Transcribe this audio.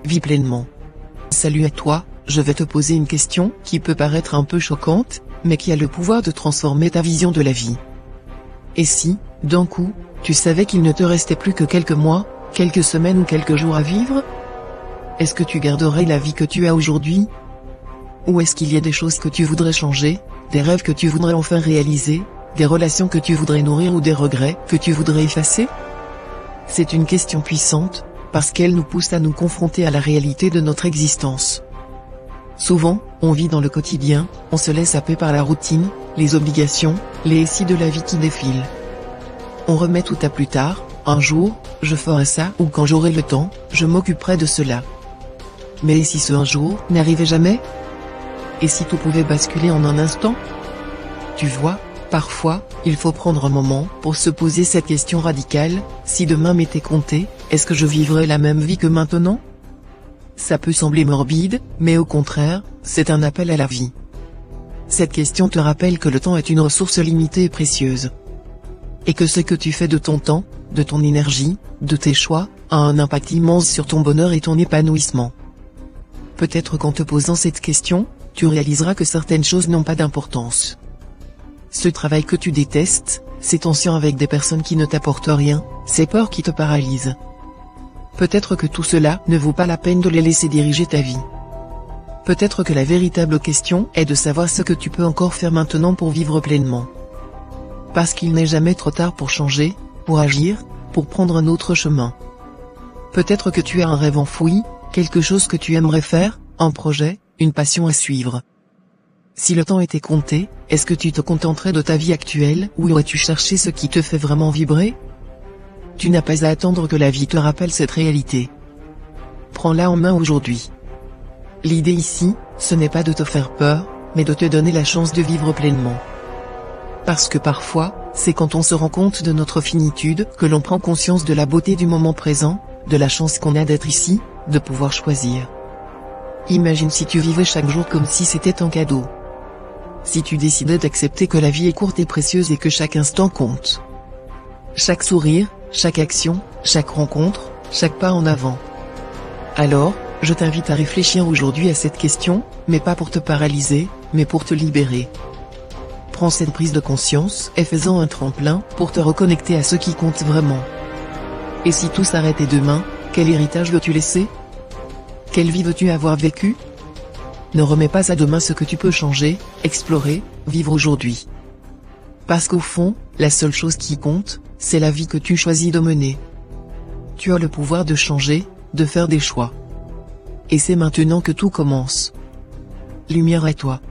vis pleinement. Salut à toi, je vais te poser une question qui peut paraître un peu choquante, mais qui a le pouvoir de transformer ta vision de la vie. Et si, d'un coup, tu savais qu'il ne te restait plus que quelques mois, quelques semaines ou quelques jours à vivre? Est-ce que tu garderais la vie que tu as aujourd'hui? Ou est-ce qu'il y a des choses que tu voudrais changer, des rêves que tu voudrais enfin réaliser, des relations que tu voudrais nourrir ou des regrets que tu voudrais effacer? C'est une question puissante, parce qu'elle nous pousse à nous confronter à la réalité de notre existence. Souvent, on vit dans le quotidien, on se laisse happer par la routine, les obligations, les si de la vie qui défilent. On remet tout à plus tard, un jour, je ferai ça ou quand j'aurai le temps, je m'occuperai de cela. Mais et si ce un jour n'arrivait jamais? Et si tout pouvait basculer en un instant? Tu vois, parfois, il faut prendre un moment pour se poser cette question radicale, si demain m'était compté, est-ce que je vivrais la même vie que maintenant? Ça peut sembler morbide, mais au contraire, c'est un appel à la vie. Cette question te rappelle que le temps est une ressource limitée et précieuse. Et que ce que tu fais de ton temps, de ton énergie, de tes choix, a un impact immense sur ton bonheur et ton épanouissement. Peut-être qu'en te posant cette question, tu réaliseras que certaines choses n'ont pas d'importance. Ce travail que tu détestes, ces tensions avec des personnes qui ne t'apportent rien, ces peurs qui te paralysent. Peut-être que tout cela ne vaut pas la peine de les laisser diriger ta vie. Peut-être que la véritable question est de savoir ce que tu peux encore faire maintenant pour vivre pleinement. Parce qu'il n'est jamais trop tard pour changer, pour agir, pour prendre un autre chemin. Peut-être que tu as un rêve enfoui, quelque chose que tu aimerais faire, un projet, une passion à suivre. Si le temps était compté, est-ce que tu te contenterais de ta vie actuelle ou aurais-tu cherché ce qui te fait vraiment vibrer? Tu n'as pas à attendre que la vie te rappelle cette réalité. Prends-la en main aujourd'hui. L'idée ici, ce n'est pas de te faire peur, mais de te donner la chance de vivre pleinement. Parce que parfois, c'est quand on se rend compte de notre finitude que l'on prend conscience de la beauté du moment présent, de la chance qu'on a d'être ici, de pouvoir choisir. Imagine si tu vivais chaque jour comme si c'était un cadeau. Si tu décidais d'accepter que la vie est courte et précieuse et que chaque instant compte. Chaque sourire, chaque action, chaque rencontre, chaque pas en avant. Alors, je t'invite à réfléchir aujourd'hui à cette question, mais pas pour te paralyser, mais pour te libérer. Prends cette prise de conscience et fais-en un tremplin pour te reconnecter à ce qui compte vraiment. Et si tout s'arrêtait demain, quel héritage veux-tu laisser? Quelle vie veux-tu avoir vécue? Ne remets pas à demain ce que tu peux changer, explorer, vivre aujourd'hui. Parce qu'au fond, la seule chose qui compte, c'est la vie que tu choisis de mener. Tu as le pouvoir de changer, de faire des choix. Et c'est maintenant que tout commence. Lumière à toi.